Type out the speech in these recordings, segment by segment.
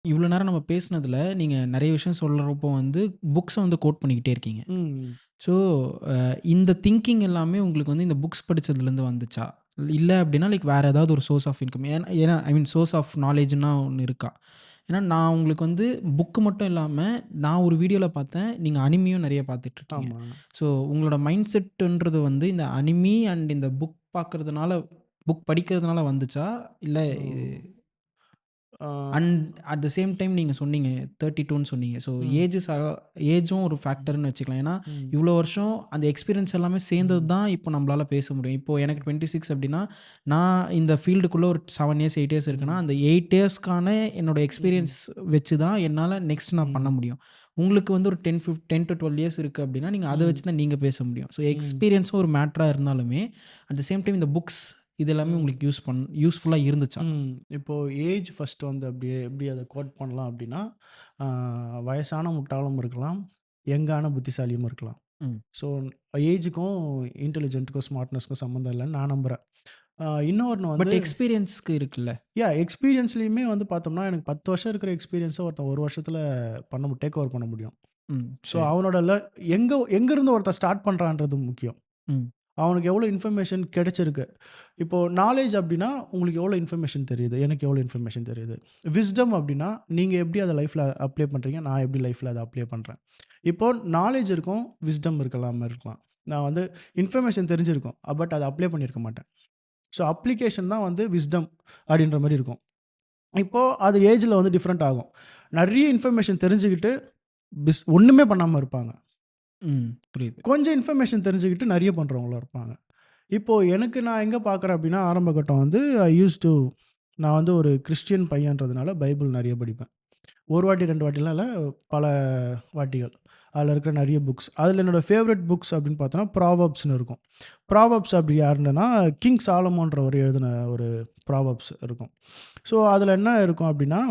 இவ்வளோ நேரம் நம்ம பேசினதுல, நீங்க நெறைய விஷயம் சொல்றப்போ வந்து புக்ஸ வந்து கோட் பண்ணிக்கிட்டே இருக்கீங்க. ம். ஸோ, அ இந்த திங்கிங் எல்லாமே உங்களுக்கு வந்து இந்த புக்ஸ் படிச்சதுலேருந்து வந்துச்சா? இல்ல அப்டின்னா லைக் வேற ஏதாவது ஒரு சோர்ஸ் ஆஃப் இன்கம் ஏன்னா ஏன்னா ஐ மீன் சோர்ஸ் ஆஃப் நாலேட்ஜ்ன்னா ஒண்ணு இருக்கா? ஏன்னா நான் உங்களுக்கு வந்து புக் மட்டும் இல்லாம, நான் ஒரு வீடியோல பார்த்தேன். நீங்க அனிமியும் நெறைய பார்த்துட்டுருக்கீங்க. ஆமா. ஸோ, உங்களோட மைண்ட் செட்டுன்றது வந்து இந்த அனிமி அண்ட் இந்த புக் பார்க்கறதுனால புக் படிக்கிறதுனால வந்துச்சா? இல்ல இது ம். ஆ. And at the same time நீங்க சொன்னீங்க 32ன்னு சொன்னீங்க. ஸோ ம். ஏஜும் ஒரு ம். ஃபேக்டர்ன்னு வச்சுக்கலாம். ஏன்னா, ம். இவ்வளோ வருஷம் அந்த எக்ஸ்பீரியன்ஸ் எல்லாமே சேர்ந்தது ம். தான் இப்போ நம்மளால பேச முடியும். இப்போ எனக்கு 26 அப்டின்னா, நான் இந்த ஃபீல்டுக்குள்ள ஒரு 7 இயர்ஸ், 8 இயர்ஸ் இருக்குன்னா, ம். அந்த 8 இயர்ஸ்க்கான என்னோட ம். எக்ஸ்பீரியன்ஸ் வச்சு தான் என்னால நெக்ஸ்ட் நான் பண்ண ம். முடியும். உங்களுக்கு வந்து ஒரு 10 to 12 இயர்ஸ் இருக்கு அப்டின்னா, நீங்க அத ம். வச்சு தான் நீங்க பேச முடியும். ஸோ ம். எக்ஸ்பீரியன்ஸும் ஒரு மேட்டரா இருந்தாலுமே, அட் த சேம் டைம் இந்த புக்ஸ் இது எல்லாமே ம். உங்களுக்கு யூஸ்ஃபுல்லா இருந்துச்சா? ம். இப்போ ஏஜ் ஃபர்ஸ்ட் வந்து அப்படியே எப்படி அத கோட் பண்ணலாம் அப்படின்னா, ஆ வயசான முட்டாளும் இருக்கலாம், யங்கான புத்திசாலியும் இருக்கலாம். ம். ஸோ ஏஜுக்கும், இன்டெலிஜென்ட்‌க்கும், ஸ்மார்ட்னஸ்‌க்கும் சம்மந்தம் இல்லன்னு நான் நம்புறேன். இன்னொன்னு பட் வந்து எக்ஸ்பீரியன்ஸ்க்கு இருக்குல்ல. எக்ஸ்பீரியன்ஸ்லயுமே வந்து பார்த்தோம்னா, எனக்கு 10 வருஷம் இருக்கிற எக்ஸ்பீரியன்ஸ ஒருத்தன் 1 வருஷத்துல டேக் ஓவர் பண்ண முடியும். ம். ஸோ சரி. அவனோட எங்கருந்து ஒருத்தன் ஸ்டார்ட் பண்றான்றது முக்கியம். ம். அவனுக்கு எவ்வளோ இன்ஃபர்மேஷன் கிடைச்சிருக்கு. இப்போ நாலேட்ஜ் அப்டின்னா, உங்களுக்கு எவ்வளோ இன்ஃபர்மேஷன் தெரியுது? எனக்கு எவ்வளோ இன்ஃபர்மேஷன் தெரியுது? விஸ்டம் அப்டின்னா, நீங்க எப்படி அத லைஃப்ல அப்ளை பண்றீங்க? நான் எப்படி லைஃப்ல அத அப்ளை பண்றேன்? இப்போ நாலேட்ஜ் இருக்கும், விஸ்டம் இருக்கலாம். நான் வந்து இன்ஃபர்மேஷன் தெரிஞ்சிருக்கும். பட் அத அப்ளை பண்ணியிருக்க மாட்டேன். ஸோ அப்ளிகேஷன் தான் வந்து விஸ்டம் அப்டின்ற மாரி இருக்கும். இப்போ அது ஏஜ்ல வந்து டிஃபரெண்ட் ஆகும். நெறைய இன்ஃபர்மேஷன் தெரிஞ்சுக்கிட்டு, ஒண்ணுமே பண்ணாம இருப்பாங்க. ம். புரியுது. கொஞ்சம் இன்ஃபர்மேஷன் தெரிஞ்சுக்கிட்டு நெறைய பண்றவங்களும் இருப்பாங்க. இப்போ எனக்கு நான் எங்க பார்க்குறேன் அப்டின்னா, ஆரம்ப கட்டம் வந்து நான் வந்து ஒரு கிறிஸ்டியன் பையன்றதுனால பைபிள் நெறைய படிப்பேன். 1 வாட்டி 2 வாட்டிலாம் இல்ல, பல வாட்டிகள். அதில இருக்கிற நெறைய புக்ஸ். அதில என்னோட ஃபேவரைட் புக்ஸ் அப்டின்னு பார்த்தோன்னா, ப்ராவெர்ப்ஸ்ன்னு இருக்கும். ப்ராவெர்ப்ஸ் அப்டி யாருன்னா, கிங் சாலமோன்றவரு எழுதின ஒரு ப்ராவெர்ப்ஸ் இருக்கும். ஸோ அதில என்ன இருக்கும் அப்டின்னா,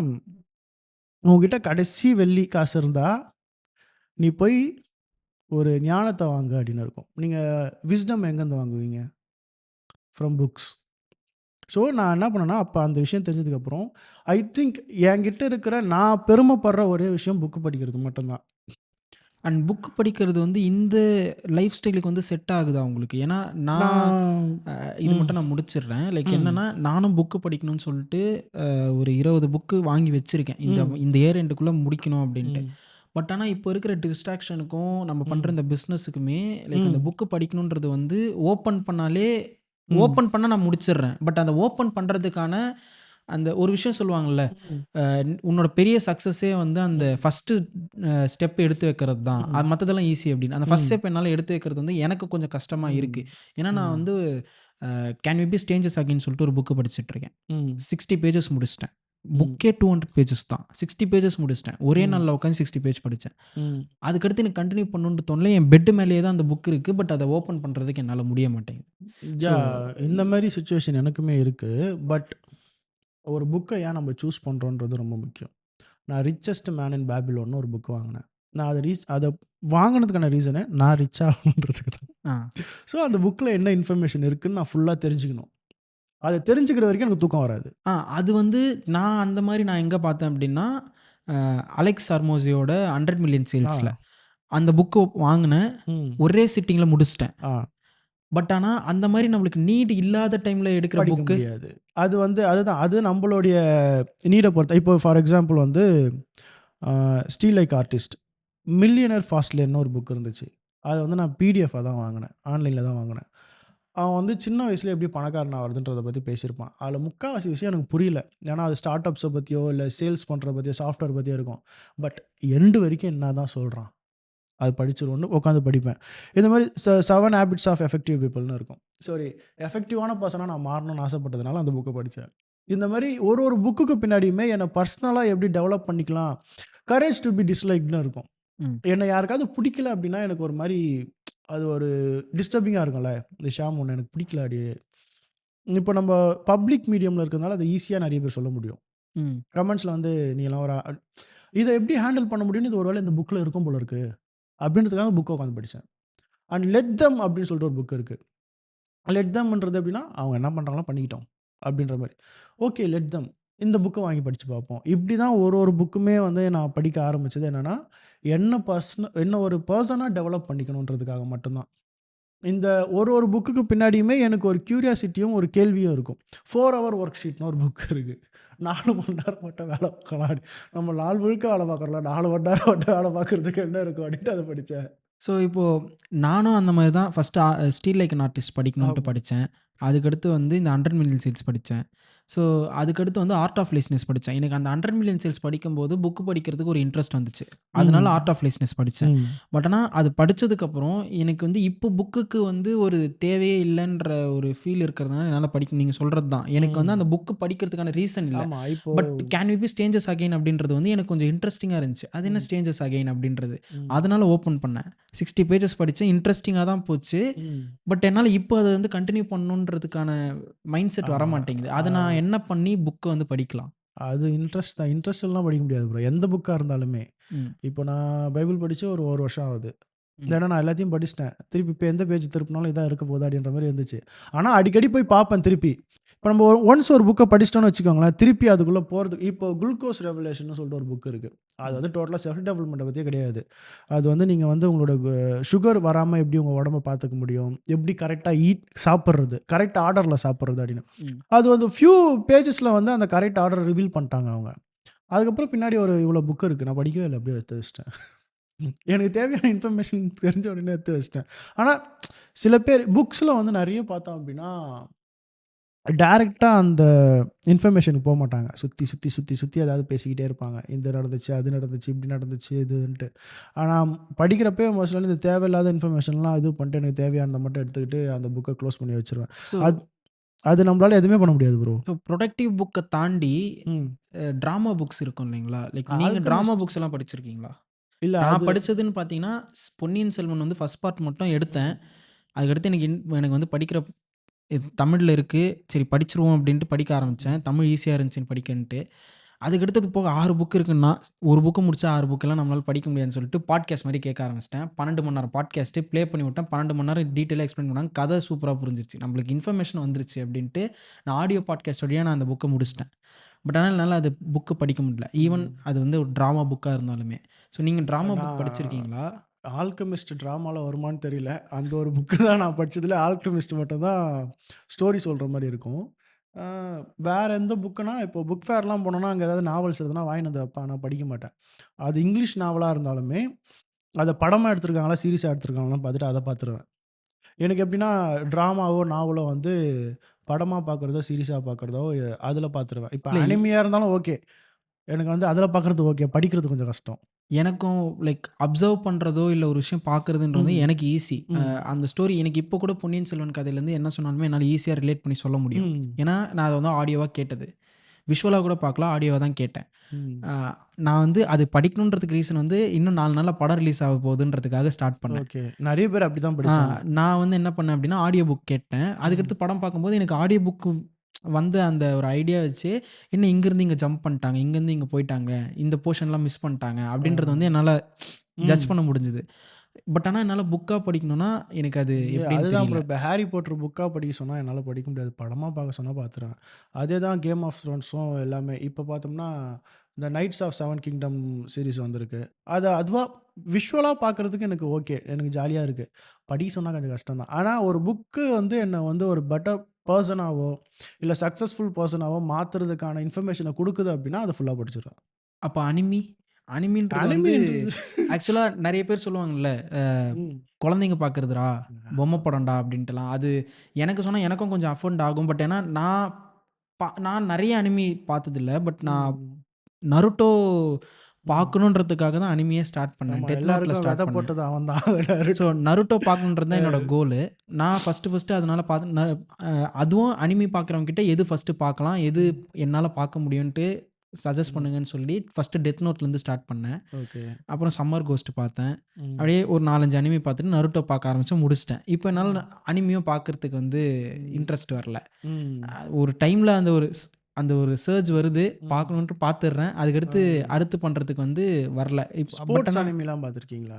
உன்கிட்ட கடைசி வெள்ளி காசு இருந்தா, நீ போய் ஒரு ஞானத்த வாங்கு அப்டின்னு இருக்கும். நீங்க விஸ்டம் எங்கேருந்து வாங்குவீங்க? From books. ஸோ, நான் என்ன பண்ணேன்னா, அப்ப அந்த விஷயம் தெரிஞ்சதுக்கப்புறம், ஐ திங்க் என்கிட்ட இருக்கிற நான் பெருமைப்படுற ஒரே விஷயம் புக் படிக்கிறது மட்டும் தான். அண்ட் புக் படிக்கிறது வந்து இந்த லைஃப் ஸ்டைலுக்கு வந்து செட் ஆகுதா உங்களுக்கு? ஏன்னா நான் நான் இது ம், மட்டும் நான் முடிச்சிடுறேன். லைக் ம், என்னன்னா, நானும் புக் படிக்கணும்னு சொல்லிட்டு ஒரு 20 புக்கு வாங்கி வச்சிருக்கேன். இந்த ம், இந்த இயர் எண்டுக்குள்ள முடிக்கணும் அப்டின்ட்டு. ம், பட் ஆனா, இப்போ இருக்கிற டிஸ்ட்ராக்ஷனுக்கும், நம்ம பண்ற ம், இந்த பிசினஸுக்குமே லைக் அந்த ம், புக் படிக்கணுன்றது வந்து ஓப்பன் பண்ணாலே ம், ஓப்பன் பண்ணா நான் முடிச்சிடுறேன். பட் அந்த ஓப்பன் பண்றதுக்கான அந்த ஒரு விஷயம் சொல்லுவாங்கல்ல, ம், உன்னோட பெரிய சக்சஸே வந்து அந்த ம், ஃபர்ஸ்ட்டு ஸ்டெப் எடுத்து வைக்கிறது தான். ம், அது மத்ததெல்லாம் ஈஸி அப்படின்னு. அந்த ஃபர்ஸ்ட் ம், ஸ்டெப் என்னால எடுத்து வைக்கிறது வந்து எனக்கு கொஞ்சம் கஷ்டமா ம், இருக்கு. ஏன்னா நான் ம், வந்து கேன் வி பி ஸ்ட்ரேஞ்சர்ஸ் அகைன்னு சொல்லிட்டு ஒரு புக் படிச்சுட்டு இருக்கேன். ம், 60 பேஜஸ் முடிச்சுட்டேன். ம், புக்கே 200 பேஜஸ் தான். 60 பேஜஸ் முடிச்சுட்டேன். ஒரே ம், நாள்ல உட்காந்து 60 பேஜ் படிச்சேன். ம். அதுக்கடுத்து எனக்கு கன்டின்யூ பண்ணணும்னு தோணல. என் பெட் மேலேயே தான் அந்த புக் இருக்கு. பட் அத ஓப்பன் பண்றதுக்கு என்னால முடிய மாட்டேங்குது. ஸோ இந்த மாரி சிச்சுவேஷன் எனக்குமே இருக்கு. பட் ஒரு புக்க ஏன் நம்ம சூஸ் பண்றோன்றது ரொம்ப முக்கியம். நான் ரிச்சஸ்ட் மேன் இன் பேபிலோன்னு ஒரு புக் வாங்குனேன். நான் அத வாங்குனதுக்கான ரீசனே நான் ரிச் ஆகணுன்றதுக்கு தான். ஆ. ஸோ அந்த புக்ல என்ன இன்ஃபர்மேஷன் இருக்குன்னு நான் ஃபுல்லா தெரிஞ்சுக்கணும். அத தெரிஞ்சுக்கிற வரைக்கும் எனக்கு தூக்கம் வராது. அது வந்து நான் அந்த மாரி நான் எங்க பார்த்தேன் அப்டின்னா, அ அலெக்ஸ் ஹர்மோசியோட 100 மில்லியன் ஆ. சேல்ஸ்ல. அந்த புக்கு வாங்குனேன். ம். ஒரே சிட்டிங்ல முடிச்சுட்டேன். ஆ. பட் ஆனா, அந்த மாரி நம்மளுக்கு நீட் இல்லாத டைம்ல எடுக்கிற படிக்க புக்கு முடியாது. அது வந்து அதுதான். அது நம்பளுடைய நீட பொறுத்து. இப்போ ஃபார் எக்ஸாம்பிள் வந்து steal like artist. Millionaire fast லேன்னு ஒரு புக் இருந்துச்சு. அத வந்து நான் பிடிஎஃப்பா தான் வாங்குனேன். ஆன்லைன்ல தான் வாங்குனேன். அவன் வந்து சின்ன வயசுல எப்படி பணக்காரன் ஆவறதுன்றத பத்தி பேசியிருப்பான். அதுல முக்காவாசி விஷயம் எனக்கு புரியல. ஏன்னா, அது ஸ்டார்ட் அப்ஸ பத்தியோ, இல்ல சேல்ஸ் பண்றத பத்தியோ, சாஃப்ட்வேர் பத்தியோ இருக்கும். பட் எண்ட் வரைக்கும் என்னதான் சொல்றான்? அது படிச்சுருவோன்னு உட்காந்து படிப்பேன். இந்த மாரி 7 ஹேபிட்ஸ் ஆஃப் எஃபெக்டிவ் பீப்பிள்னு இருக்கும். சரி, எஃபெக்டிவான பெர்சனா நான் மாறணும்னு ஆசைப்பட்டதுனால அந்த புக்க படிச்சேன். இந்த மாரி ஒரு ஒரு புக்குக்கு பின்னாடியுமே என்ன பர்சனலா எப்படி டெவலப் பண்ணிக்கலாம்? கரேஜ் டூ பி டிஸ்லைக்டுன்னு இருக்கும். ம். என்ன யாருக்காவது பிடிக்கல அப்படின்னா, எனக்கு ஒரு மாரி அது ஒரு டிஸ்டர்பிங்கா இருக்கும்ல. இந்த ஷாம் உன்ன எனக்கு பிடிக்கலடி. இப்ப நம்ப பப்ளிக் மீடியம்ல இருக்கிறதுனால அத ஈஸியா நெறைய பேர் சொல்ல முடியும். ம். கமெண்ட்ஸ்ல வந்து நீ எல்லாம் ஒரு இத எப்படி ஹேண்டில் பண்ண முடியும்னு இது ஒரு வேளை இந்த புக்ல இருக்கும் போல இருக்கு. அப்படின்றதுக்காக புக்க உட்காந்து படிச்சேன். அண்ட் லெட் தெம் அப்படின்னு சொல்லிட்டு ஒரு புக் இருக்கு. லெட் தெம்ன்றது எப்படின்னா, அவங்க என்ன பண்றாங்களோ பண்ணிக்கிட்டும். அப்படின்ற மாரி. Okay let them. இந்த புக்க வாங்கி படிச்சு பார்ப்போம். இப்படி தான் ஒரு புக்குமே வந்து நான் படிக்க ஆரம்பிச்சது என்னன்னா, என்ன ஒரு பெர்சனா டெவலப் பண்ணிக்கணுன்றதுக்காக மட்டும் தான். இந்த ஒரு புக்குக்கு பின்னாடியுமே எனக்கு ஒரு கியூரியாசிட்டியும், ஒரு கேள்வியும் இருக்கும். 4 ஹவர் வொர்க் ஷீட்ன்னு ஒரு புக் இருக்கு. 4 மணி நேரம் மட்டும் வேலை பார்க்கலாம். நம்ம நாள் முழுக்க வேலை பார்க்குறோம்ல, 4 மணி நேரம் மட்டும் வேலை பார்க்குறதுக்கு என்ன இருக்கும் அப்படின்ட்டு அத படிச்சேன். ஸோ, இப்போ நானும் அந்த மாரி தான் first steal like an artist படிக்கணுன்ட்டு ஆமா. படிச்சேன். அதுக்கடுத்து வந்து இந்த 100 மில்லியன் சீல்ஸ் படிச்சேன். ஸோ, அதுக்கடுத்து வந்து ஆர்ட் ஆஃப் லேசினஸ் படிச்சேன். எனக்கு அந்த 100 மில்லியன் சீல்ஸ் படிக்கும்போது புக் படிக்கிறதுக்கு ஒரு இன்ட்ரெஸ்ட் வந்துச்சு. அதனால ம். ஆர்ட் ஆஃப் லேசினஸ் படிச்சேன். ம். பட் ஆனா அது படிச்சதுக்கப்புறம் எனக்கு வந்து இப்போ புக்குக்கு வந்து ஒரு தேவையே இல்லன்ற ஒரு ஃபீல் இருக்கிறதுனால என்னால படிக்க நீங்க சொல்றது தான். எனக்கு வந்து அந்த ம். புக் படிக்கிறதுக்கான ரீசன் இல்ல. ஆமா. இப்போ but can we be strangers again அப்படின்றது வந்து எனக்கு கொஞ்சம் இன்ட்ரெஸ்டிங்கா இருந்துச்சு. அது என்ன ம். ஸ்ட்ரேஞ்சர்ஸ் அகைன் அப்படின்றது. ம். அதனால ஓப்பன் பண்ணேன். 60 பேஜஸ் படிச்சேன். இன்ட்ரஸ்டிங்கா தான் போச்சு. ம். பட் என்னால இப்போ அத வந்து கன்டின்யூ பண்ணணுன்றதுக்கான மைண்ட் செட் ஆமா. வரமாட்டேங்குது. அ அத நான் என்ன பண்ணி புக்க வந்து படிக்கலாம்? அது இன்ட்ரெஸ்ட் தான். இன்ட்ரெஸ்ட் இல்லனா படிக்க முடியாது ப்ரோ. எந்த புக்கா இருந்தாலுமே. ம். இப்போ நான் பைபிள் படிச்சு ஒரு 1 வருஷம் ஆகுது. ம். ஏன்னா நான் எல்லாத்தையும் படிச்சுட்டேன். திருப்பி இப்ப எந்த பேஜ் திருப்புனாலும் இதான் இருக்க போகுது அப்படின்ற மாரி இருந்துச்சு. ஆனா அடிக்கடி போய் பார்ப்பேன் திருப்பி. இப்ப நம்ம ஒன்ஸ் ஒரு புக்க படிச்சுட்டோம்னு வச்சுக்கோங்களேன், திருப்பி அதுக்குள்ள போறதுக்கு இப்போ குளுக்கோஸ் ரெவல்யூஷன்னு சொல்லிட்டு ஒரு புக் இருக்கு. அது ம். வந்து டோட்டலா செல்ஃப் டெவலப்மெண்ட்ட பத்தியே கிடையாது. அது வந்து நீங்க வந்து உங்களோட சுகர் வராம எப்படி உங்க உடம்ப பார்த்துக்க முடியும்? எப்படி கரெக்ட்டா சாப்பிடுறது, கரெக்ட் ஆர்டர்ல சாப்பிடுறது அப்படின்னு. ம். அது வந்து ஃபியூ பேஜஸ்ல வந்து அந்த கரெக்ட் ஆர்டர் ரிவீல் பண்ணிட்டாங்க அவங்க. அதுக்கப்புறம் பின்னாடி ஒரு இவ்வளோ புக் இருக்கு. நான் படிக்கவே இல்ல. அப்படியே எடுத்து வச்சுட்டேன். எனக்கு தேவையான இன்ஃபர்மேஷன் தெரிஞ்ச உடனே எடுத்து வச்சுட்டேன். ஆனா, சில பேர் புக்ஸ்ல வந்து நெறைய பார்த்தோம் அப்டின்னா, டைரக்ட்டா அந்த இன்ஃபர்மேஷனுக்கு போமாட்டாங்க. சுத்தி ஏதாவது பேசிக்கிட்டே இருப்பாங்க. இது நடந்துச்சு, அது நடந்துச்சு, இப்படி நடந்துச்சு இதுன்ட்டு. ஆனா, படிக்கிறப்பயே மோஸ்ட்லி இந்த தேவையில்லாத இன்ஃபர்மேஷன்லாம் இது பண்ணிட்டு எனக்கு தேவையானத மட்டும் எடுத்துக்கிட்டு அந்த புக்க க்ளோஸ் பண்ணி வச்சுருவேன். ஸோ அது அது நம்மளால எதுவுமே பண்ண முடியாது ப்ரோ. ஸோ புரொடக்டிவ் புக்க தாண்டி ம். ட்ராமா புக்ஸ் இருக்கும் இல்லைங்களா? லைக் நீங்க ட்ராமா ஆல்கெமிஸ்ட் புக்ஸ் எல்லாம் படிச்சிருக்கீங்களா? இல்ல நான் அது படிச்சதுன்னு பார்த்தீங்கன்னா, பொன்னியின் செல்வன் வந்து ஃபர்ஸ்ட் பார்ட் மட்டும் எடுத்தேன். ம். அதுக்கடுத்து எனக்கு வந்து படிக்கிற தமிழ்ல இருக்கு. சரி படிச்சுருவோம் அப்டின்ட்டு படிக்க ம். ஆரம்பிச்சேன். தமிழ் ஈஸியா இருந்துச்சுன்னு படிக்கன்ட்டு. அதுக்கு அடுத்தது போக 6 புக் இருக்குன்னா, ஒரு புக்க முடிச்சா 6 புக்கெல்லாம் நம்மளால படிக்க முடியாதுன்னு சொல்லிட்டு பாட்காஸ்ட் மாரி கேட்க ஆரம்பிச்சுட்டேன். 12 மணி நேரம் பாட்காஸ்ட்டு ப்ளே பண்ணி விட்டேன். 12 மணி நேரம் டீட்டெயிலா எக்ஸ்ப்ளைன் பண்ணாங்க. கதை சூப்பரா புரிஞ்சிருச்சு. நம்மளுக்கு இன்ஃபர்மேஷன் வந்துருச்சு அப்டின்ட்டு, நான் ஆடியோ பாட்காஸ்ட் வழியா நான் அந்த புக்க முடிச்சுட்டேன். பட் ஆனா என்னால அது புக் படிக்க முடியல. ஈவன் ம். அது வந்து ஒரு ட்ராமா புக்கா இருந்தாலுமே. ஸோ நீங்க ட்ராமா புக் நான் படிச்சிருக்கீங்களா? ஆல்கெமிஸ்ட் ட்ராமால வருமான்னு தெரியல. அந்த ஒரு புக்கு தான் நான் படிச்சதுல ஆல்கெமிஸ்ட் மட்டும் தான் ஸ்டோரி சொல்ற மாரி இருக்கும். ஆ வேற எந்த புக்குனா, இப்போ புக் ஃபேர்லாம் போனோம்னா, அங்க ஏதாவது நாவல்ஸ் இருந்ததுனா வாங்கின்னு வந்து வைப்பேன். ஆனா படிக்க மாட்டேன். அது இங்கிலீஷ் நாவலா இருந்தாலுமே, அத படமா எடுத்திருக்காங்களா, சீரிஸா எடுத்திருக்காங்களான்னு பார்த்துட்டு அத பார்த்துருவேன். எனக்கு எப்படின்னா, ட்ராமாவோ, நாவலோ வந்து படமா பார்க்குறதோ, சீரிஸா பார்க்குறதோ அதுல பார்த்துருவேன். இப்ப இல்ல அனிமியா இருந்தாலும் ஓகே. எனக்கு வந்து அதுல பார்க்குறது ஓகே. படிக்கிறது கொஞ்சம் கஷ்டம். எனக்கும் லைக் அப்சர்வ் பண்றதோ, இல்ல ஒரு விஷயம் பார்க்குறதுன்றது ம். எனக்கு ஈஸி. ம். அந்த ஸ்டோரி எனக்கு இப்போ கூட பொன்னியின் செல்வன் கதையிலேருந்து என்ன சொன்னாலுமே என்னால ஈஸியா ரிலேட் பண்ணி சொல்ல முடியும். ம். ஏன்னா, நான் அத வந்து ஆடியோவா கேட்டது. விஷுவலா கூட பார்க்கல, ஆடியோவா தான் கேட்டேன். ம். அ நான் வந்து அது படிக்கணுன்றதுக்கு ரீசன் வந்து இன்னும் 4 நாள்ல படம் ரிலீஸ் ஆக போகுதுன்றதுக்காக ஸ்டார்ட் பண்ணேன். ஓகே. நெறைய பேர் அப்படித்தான் ஆ படிச்சாங்க. நான் வந்து என்ன பண்ணேன் அப்டின்னா, ஆடியோ புக் கேட்டேன். ம். அதுக்கடுத்து படம் பார்க்கும்போது எனக்கு ஆடியோ புக் வந்த அந்த ஒரு ஐடியா வச்சு, என்ன இங்கேருந்து இங்க ஜம்ப் பண்ணிட்டாங்க, இங்கேருந்து இங்க போயிட்டாங்க, இந்த போர்ஷன்லாம் மிஸ் பண்ணிட்டாங்க ஆ. அப்டின்றது வந்து என்னால ஜட்ஜ் ம். பண்ண முடிஞ்சது. பட் ஆனா என்னால புக்கா படிக்கணும்னா, எனக்கு அது எப்டின்னு அதுதான் தெரியல. ப்ரோ. இப்ப ஹாரி பாட்டர் புக்கா படிக்க சொன்னா என்னால படிக்க முடியாது. படமா பார்க்க சொன்னா பார்த்துருவேன். அதே தான் கேம் ஆஃப் த்ரோன்ஸும் எல்லாமே. இப்ப பார்த்தோம்னா, இந்த Knights of Seven Kingdom series வந்திருக்கு. அதுவா விஷுவலா பார்க்கறதுக்கு எனக்கு ஓகே. எனக்கு ஜாலியா இருக்கு. படிக்க சொன்னா கொஞ்சம் கஷ்டம் தான். ஆனா ஒரு புக்கு வந்து என்ன வந்து ஒரு பெட்டர் பெர்சனாவோ, இல்ல சக்சஸ்ஃபுல் பெர்சனாவோ மாத்துறதுக்கான இன்ஃபர்மேஷன குடுக்குது அப்டின்னா, அத ஃபுல்லா படிச்சுருவேன். அப்ப அனிமி? அனிமின்றது வந்து அனிமின்றது ஆக்சுவலா நெறைய பேர் சொல்லுவாங்கல்ல, ம். குழந்தைங்க பார்க்குறதுடா, பொம்மை படம்டா அப்டின்ட்டுலாம். அது எனக்கு சொன்னா எனக்கும் கொஞ்சம் அஃபண்ட் ஆகும். பட் ஏன்னா நான் நெறைய அனிமி பார்த்ததில்ல. பட் நான் ம். நருட்டோ ம். பார்க்கணுன்றதுக்காக தான் அனிமியே ஸ்டார்ட் பண்ணேன். ஆமா. டெத் நோட்ல எல்லாருக்கும் ஸ்டார்ட் வெத பண்ணேன். போட்டது அவன் தான். So Naruto. நருட்டோ பார்க்கணுன்றது தான் என்னோட அ. கோலு. நான் ஃபர்ஸ்ட்டு அதனால பார்த்து அதுவும் அனிமி பார்க்குறவங்க கிட்ட எது ஃபர்ஸ்ட்டு பார்க்கலாம், எது ம். என்னால பார்க்க முடியுன்ட்டு சஜெஸ்ட் ம். பண்ணுங்கன்னு சொல்லி ஃபர்ஸ்ட்டு டெத் நோட்லேருந்து ஸ்டார்ட் பண்ணேன். ஓகே. அப்புறம் சம்மர் கோஸ்ட் பார்த்தேன். ம். அப்படியே ஒரு 4, 5 அனிமி பார்த்துட்டு நருட்டோ பார்க்க ஆரம்பிச்சேன், முடிச்சுட்டேன். இப்போ என்னால ம். அனிமியும் பார்க்கறதுக்கு வந்து ம். இன்ட்ரெஸ்ட் வரல. ம். ஒரு டைம்ல அந்த ஒரு சர்ஜ் வருது, ம். பார்க்கணுன்ட்டு பார்த்துடுறேன். ஆ. அதுக்கடுத்து அடுத்து பண்றதுக்கு வந்து வரல. பட் ஸ்போர்ட்ஸ் ஆனா அனிமிலாம் பார்த்துருக்கீங்களா?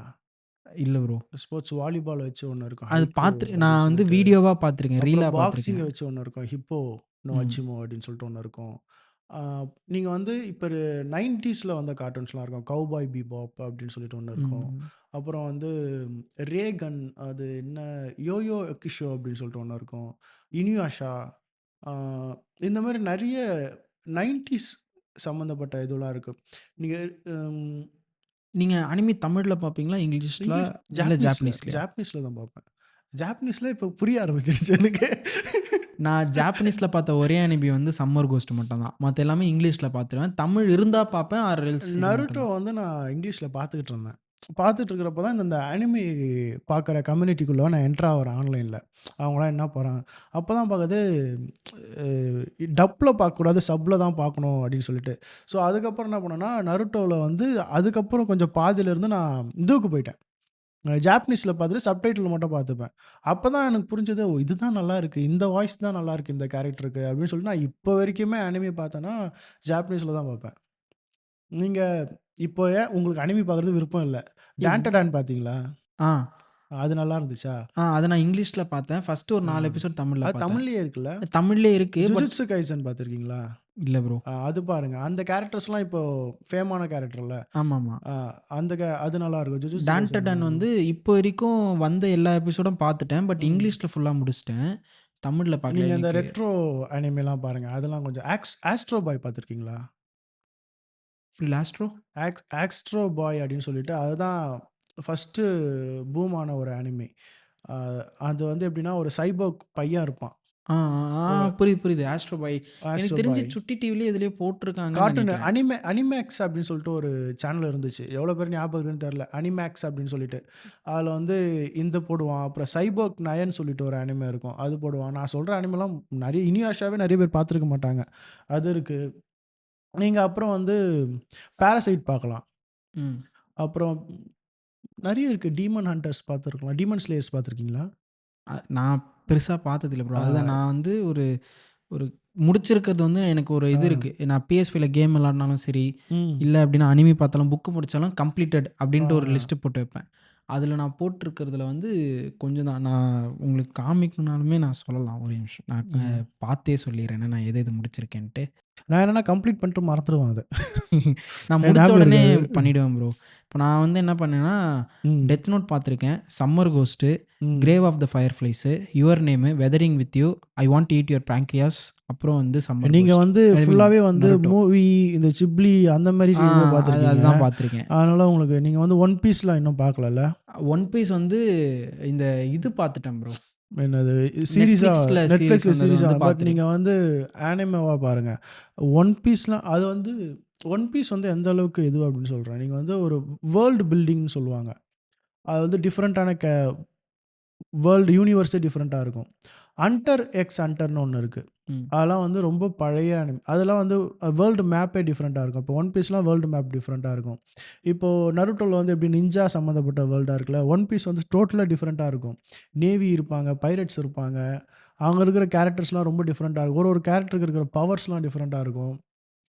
இல்ல ப்ரோ. ஸ்போர்ட்ஸ் வாலிபால் வச்சு ஒண்ணு இருக்கும். அது ஹைக்கூ நான் அப்படின்னு வந்து சொல்லிட்டு. வீடியோவா பார்த்துருக்கேன். அப்புறம் ரீலா பாக்ஸிங்க பார்த்துருக்கேன். வச்சு ஒண்ணு இருக்கும். ஹிப்போ நோ ம். அச்சிமோ அப்படின்னு சொல்லிட்டு ஒண்ணு இருக்கும். ஆ நீங்க வந்து இப்ப 90ஸ்ல வந்த கார்ட்டூன்ஸ்லாம் இருக்கும். கௌபாய் பிபாப் அப்படின்னு சொல்லிட்டு ஒண்ணு இருக்கும். ம். அப்புறம் வந்து ரேகன் அது என்ன யோயோ கிஷோ அப்படின்னு சொல்லிட்டு ஒண்ணு இருக்கும். இனுயாஷா ஆ இந்த மாரி நெறைய 90ஸ் சம்மந்தப்பட்ட இதுலாம் இருக்கு. நீங்க ம் நீங்க அனிமி தமிழ்ல பார்ப்பீங்களா? இங்கிலீஷ்ல இங்கிலீஷ் இல்ல ஜாப்பனீஸ்ல ஜாப்பனீஸ்லயா? ஜாப்பனீஸ்ல தான் பார்ப்பேன். ஜாப்பனீஸ்ல இப்ப புரிய ஆரம்பிச்சிருச்சு எனக்கு. நான் ஜாப்பனீஸ்ல பார்த்த ஒரே அனிமி வந்து சம்மர் கோஸ்ட் மட்டும் தான். மத்த எல்லாமே இங்கிலீஷ்ல பார்த்துருவேன். தமிழ் இருந்தா பார்ப்பேன். ஆர் எல்ஸ் இது மட்டும் நருட்டோ தான். வந்து நான் இங்கிலீஷ்ல பார்த்துக்கிட்டு இருந்தேன். பார்த்துட்டு இருக்கிறப்ப தான் இந்த அனிமி பார்க்குற கம்யூனிட்டிக்குள்ள நான் என்டர் ஆகுறேன் ஆன்லைன்ல. அவங்கலாம் என்ன போறாங்க. அப்பதான் பார்க்குறது டப்ல பார்க்கக்கூடாது, சப்ல தான் பார்க்கணும் அப்படின்னு சொல்லிட்டு. ஸோ அதுக்கப்புறம் என்ன பண்ணேன்னா, நருட்டோல வந்து அதுக்கப்புறம் கொஞ்சம் பாதியில இருந்து நான் இதுவுக்கு போயிட்டேன். ஜாப்பனீஸ்ல பார்த்துட்டு சப்டைட்டில் மட்டும் பார்த்துப்பேன். அப்பதான் எனக்கு புரிஞ்சது, ஓ! இதுதான் நல்லாயிருக்கு. இந்த வாய்ஸ் தான் நல்லாயிருக்கு இந்த கேரக்டருக்கு அப்படின்னு சொல்லிட்டு நான் இப்போ வரைக்குமே அனிமி பார்த்தேன்னா, ஜாப்பனீஸ்ல தான் பார்ப்பேன். நீங்க இப்போ ஏன் உங்களுக்கு அனிமி பார்க்குறது விருப்பம் இல்ல. எப் டான் டான் பார்த்தீங்களா? ஆ. அது நல்லா இருந்துச்சா? அத நான் இங்கிலீஷ்ல பார்த்தேன். ஃபர்ஸ்ட் ஒரு ஆ. 4 எபிசோட் தமிழ்ல அது பார்த்தேன். தமிழ்லயே இருக்குல்ல. தமிழ்லயே இருக்கு. பட் ஜுஜுட்சு கைசன் பார்த்துருக்கீங்களா? இல்ல ப்ரோ. அது பாருங்க. அந்த கேரக்டர்ஸ்லாம் இப்போ ஃபேமான கேரக்டர்ல. ஆமாமா. ஆ அது நல்லாருக்கும். ஜுஜுட்சு கைசன் டான்டடன் வந்து நல்லாருக்கும். இப்போ வரைக்கும் வந்த எல்லா எபிசோடும் பார்த்துட்டேன். பட் ம். இங்கிலீஷ்ல ஃபுல்லா முடிச்சுட்டேன். தமிழ்ல பார்க்கல. நீங்க இந்த எனக்கு ரெட்ரோ அனிமிலாம் பாருங்க. அதெல்லாம் கொஞ்சம் ஆஸ்ட்ரோ பாய் பார்த்துருக்கீங்களா? லாஸ்ட்ரோ? ஆஸ்ட்ரோ பாய் அப்படின்னு சொல்லிட்டு அதுதான் ஃபர்ஸ்ட்டு பூம் ஆன ஒரு அனிமி. அ அது வந்து எப்படின்னா, ஒரு சைபோர்க் பையன் இருப்பான். ஆ, ஆ, ஒரு புரியுது, புரியுது. ஆஸ்ட்ரோ பாய். எனக்கு ஆஸ்ட்ரோ தெரிஞ்சு பாய். சுட்டி டிவிலயோ எதுலயோ போட்டுருக்காங்கன்னு கார்ட்டூன் நெனைக்கிறேன். அனிமேக்ஸ் அப்படின்னு சொல்லிட்டு ஒரு சேனல் இருந்துச்சு. எவ்வளோ பேர் ஞாபகம் இருக்குன்னு தெரியல. அனிமேக்ஸ் அப்படின்னு சொல்லிட்டு. அதில வந்து இந்த போடுவான். அப்புறம் சைபோர்க் நயன் சொல்லிட்டு ஒரு அனிமே இருக்கும். அது போடுவான். நான் சொல்ற அனிமெலாம் நெறைய இனியாஷாவே நெறைய பேர் பார்த்துருக்க மாட்டாங்க. அது இருக்கு. நீங்க அப்புறம் வந்து பாராசைட் பார்க்கலாம். ம். அப்புறம் நெறைய இருக்கு. டீமன் ஹண்டர்ஸ் பார்த்துருக்கலாம். டீமன் ஸ்லேயர்ஸ் பார்த்துருக்கீங்களா? நான் பெருசா பார்த்ததில்ல ப்ரோ. ஆ, அதுதான் நான் வந்து ஒரு ஒரு முடிச்சிருக்கிறது வந்து எனக்கு ஒரு ஆ. இது இருக்கு. நான் PS5ல கேம் விளையாடுனாலும் சரி, ம். இல்ல அப்டின்னா அனிமி பார்த்தாலும், புக் முடிச்சாலும் கம்ப்ளீட்டட் ஆ. அப்டின்ட்டு ஒரு லிஸ்ட் போட்டு வைப்பேன். அதில நான் போட்டிருக்கிறதுல வந்து கொஞ்சம் தான். நான் உங்களுக்கு காமிக்கணும்னாலுமே நான் சொல்லலாம். ஒரே நிமிஷம். நான் ம். பார்த்தே சொல்லிர்றேன். நான் எது எது முடிச்சிருக்கேன்ட்டு. நான் என்னன்னா கம்ப்ளீட் பண்ணிட்டு மறந்துருவேன் அத. நான் எனக்கு முடிச்ச ஞாபகம் உடனே இருக்காது. பண்ணிடுவேன் ப்ரோ. இப்போ நான் வந்து என்ன பண்ணேன்னா, ம். டெத் நோட் பார்த்துருக்கேன். சம்மர் கோஸ்ட்டு, ம். Grave of the fireflies, your name, weathering with you, I want to eat your pancreas, அப்புறம் வந்து சம்மர் நீங்க கோஸ்ட். வந்து ஐ மீன் ஃபுல்லாவே வந்து நருட்டோ. மூவி இந்த சிப்லி அந்த மாரி ஆ இது பார்த்துருக்கீங்க. அதுதான் பார்த்துருக்கேன். அதனால உங்களுக்கு நீங்க வந்து ஒன் பீஸ்லாம் இன்னும் பார்க்கலல்ல? ஒன் பீஸ் வந்து இந்த இது பார்த்துட்டேன் ப்ரோ. என்னது சீரிஸா நெட்ஃப்ளிக்ஸ்ல சீரிஸ் நெட்ஃப்ளிக்ஸ்ல வந்தது சீரிஸா வந்து பட் பார்த்துருக்கேன். நீங்க வந்து ஆனிமேவா பாருங்க. ஒன் பீஸ்லாம் அது வந்து ஒன் பீஸ் வந்து எந்த அளவுக்கு இது அப்படின்னு சொல்றேன். நீங்க வந்து ஒரு வேர்ல்ட் பில்டிங்ன்னு சொல்லுவாங்க. அது வந்து டிஃபரண்டான வேர்ல்டு யூனிவர்ஸே டிஃபரெண்ட்டா இருக்கும். ஹண்டர் எக்ஸ் ஹண்டர்ன்னு ஒண்ணு இருக்கு. ம். அதெல்லாம் வந்து ரொம்ப பழைய அதெல்லாம் வந்து வேர்ல்டு மேப்பே டிஃபரெண்ட்டா இருக்கும். இப்போ ஒன் பீஸ்லாம் வேர்ல்டு மேப் டிஃபரெண்ட்டா இருக்கும். இப்போ நருட்டோல வந்து எப்படி நிஞ்சா சம்மந்தப்பட்ட வேர்ல்டா இருக்குல்ல, ஒன் பீஸ் வந்து டோட்டலா டிஃபரெண்ட்டா இருக்கும். நேவி இருப்பாங்க, பைரட்ஸ் இருப்பாங்க. அங்க இருக்கிற கேரக்டர்ஸ்லாம் ரொம்ப டிஃபரெண்ட்டா இருக்கும். ஒரு ஒரு கேரக்டருக்கு இருக்கிற பவர்ஸ்லாம் டிஃபரெண்ட்டா இருக்கும்.